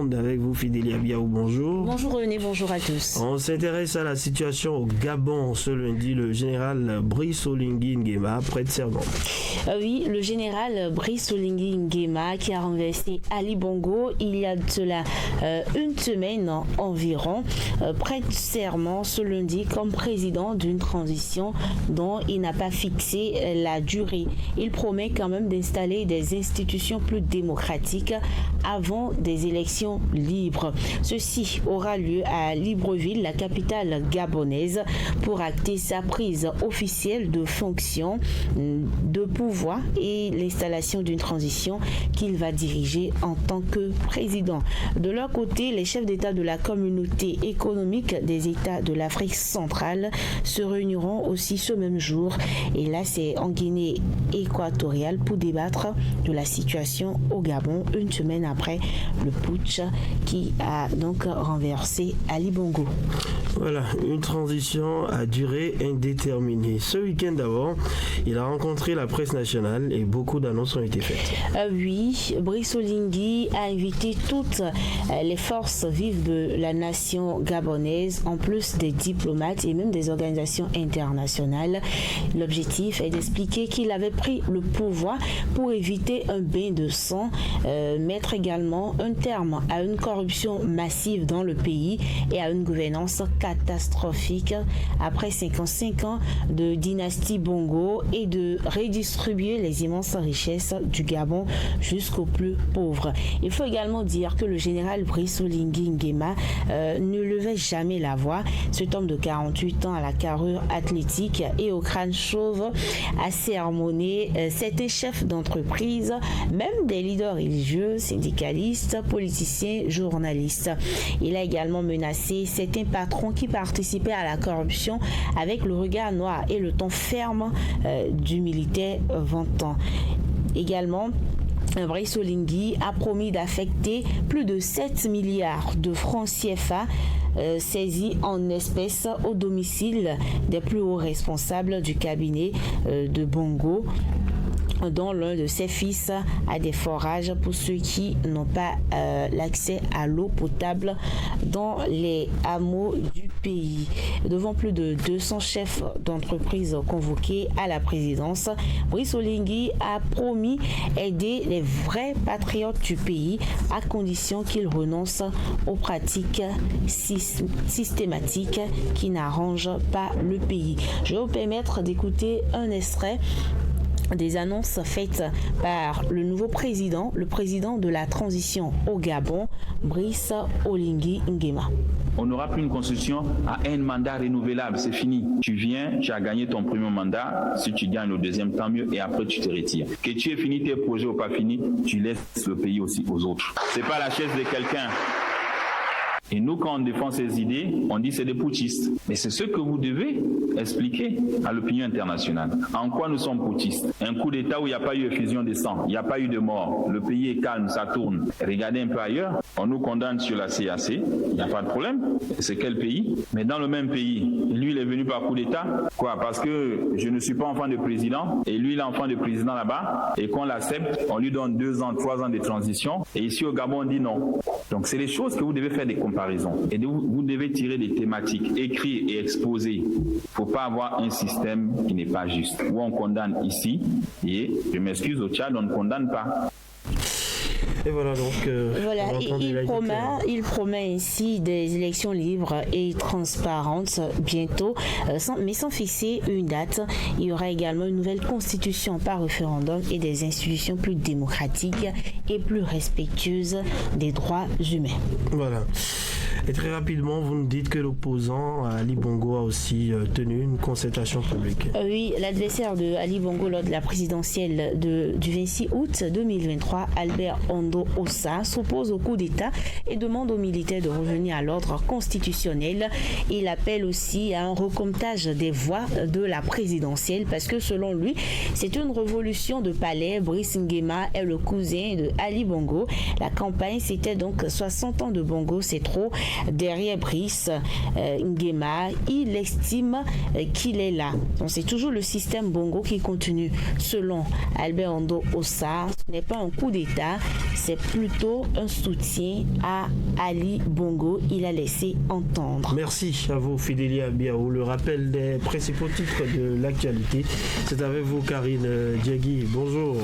monde avec vous, Fidélia Biaou, bonjour. Bonjour René, bonjour à tous. On s'intéresse à la situation au Gabon. Ce lundi, le général Brice Oligui Nguema prête serment. Oui, le général Brice Oligui Nguema qui a renversé Ali Bongo il y a de cela une semaine environ, prête serment ce lundi comme président d'une transition dont il n'a pas fixé la durée. Il promet quand même d'installer des institutions plus démocratiques avant des élections libres. Ceci aura lieu à Libreville, la capitale gabonaise, pour acter sa prise officielle de fonction, de pouvoir et l'installation d'une transition qu'il va diriger en tant que président. De leur côté, les chefs d'État de la communauté économique des États de l'Afrique centrale se réuniront aussi ce même jour. Et là, c'est en Guinée équatoriale pour débattre de la situation au Gabon, une semaine après le putsch qui a donc renversé Ali Bongo. Voilà, une transition à durée indéterminée. Ce week-end d'abord, il a rencontré la presse nationale et beaucoup d'annonces ont été faites. Oui, Brice Oligui a invité toutes les forces vives de la nation gabonaise, en plus des diplomates et même des organisations internationales. L'objectif est d'expliquer qu'il avait pris le pouvoir pour éviter un bain de sang, mettre également un terme à une corruption massive dans le pays et à une gouvernance catastrophique après 55 ans de dynastie Bongo et de redistribuer les immenses richesses du Gabon jusqu'aux plus pauvres. Il faut également dire que le général Brice Oligui Nguema ne levait jamais la voix. Cet homme de 48 ans à la carrure athlétique et au crâne chauve a sermonné certains chefs d'entreprise, même des leaders religieux, syndicalistes, politiciens, journalistes. Il a également menacé certains patrons qui participaient à la corruption avec le regard noir et le ton ferme du militaire vantant. Également, Brice Oligui a promis d'affecter plus de 7 milliards de francs CFA saisis en espèces au domicile des plus hauts responsables du cabinet de Bongo, dont l'un de ses fils a des forages pour ceux qui n'ont pas l'accès à l'eau potable dans les hameaux du pays. Devant plus de 200 chefs d'entreprise convoqués à la présidence, Brice Oligui a promis aider les vrais patriotes du pays à condition qu'ils renoncent aux pratiques systématiques qui n'arrangent pas le pays. Je vais vous permettre d'écouter un extrait des annonces faites par le nouveau président, le président de la transition au Gabon, Brice Oligui Nguema. On n'aura plus une constitution à un mandat renouvelable, c'est fini. Tu viens, tu as gagné ton premier mandat, si tu gagnes le deuxième, tant mieux, et après tu te retires. Que tu aies fini tes projets ou pas fini, tu laisses le pays aussi aux autres. C'est pas la chaise de quelqu'un. Et nous, quand on défend ces idées, on dit c'est des putschistes. Mais c'est ce que vous devez expliquer à l'opinion internationale. En quoi nous sommes putschistes? Un coup d'État où il n'y a pas eu effusion de sang, il n'y a pas eu de mort, le pays est calme, ça tourne. Regardez un peu ailleurs, on nous condamne sur la CAC, il n'y a pas de problème. C'est quel pays? Mais dans le même pays, lui il est venu par coup d'État. Quoi? Parce que je ne suis pas enfant de président, et lui il est enfant de président là-bas, et qu'on l'accepte, on lui donne 2 ans, 3 ans de transition, et ici au Gabon on dit non. Donc c'est les choses que vous devez faire des comparaisons. Et vous devez tirer des thématiques, écrire et exposer. Il ne faut pas avoir un système qui n'est pas juste, où on condamne ici, et je m'excuse, au Tchad, on ne condamne pas. Et voilà donc. Il promet ainsi des élections libres et transparentes bientôt, mais sans fixer une date. Il y aura également une nouvelle constitution par référendum et des institutions plus démocratiques et plus respectueuses des droits humains. Voilà. Et très rapidement, vous nous dites que l'opposant Ali Bongo a aussi tenu une concertation publique. Oui, l'adversaire de Ali Bongo lors de la présidentielle du 26 août 2023, Albert Ondo Ossa, s'oppose au coup d'État et demande aux militaires de revenir à l'ordre constitutionnel. Il appelle aussi à un recomptage des voix de la présidentielle parce que selon lui, c'est une révolution de palais. Brice Nguema est le cousin de Ali Bongo. La campagne, c'était donc 60 ans de Bongo, c'est trop. derrière Brice Nguema. Il estime qu'il est là. Donc c'est toujours le système Bongo qui continue. Selon Albert Ondo Ossa, ce n'est pas un coup d'État, c'est plutôt un soutien à Ali Bongo. Il a laissé entendre. Merci à vous, Fidélia Biaou. Le rappel des principaux titres de l'actualité, c'est avec vous, Karine Diagui. Bonjour.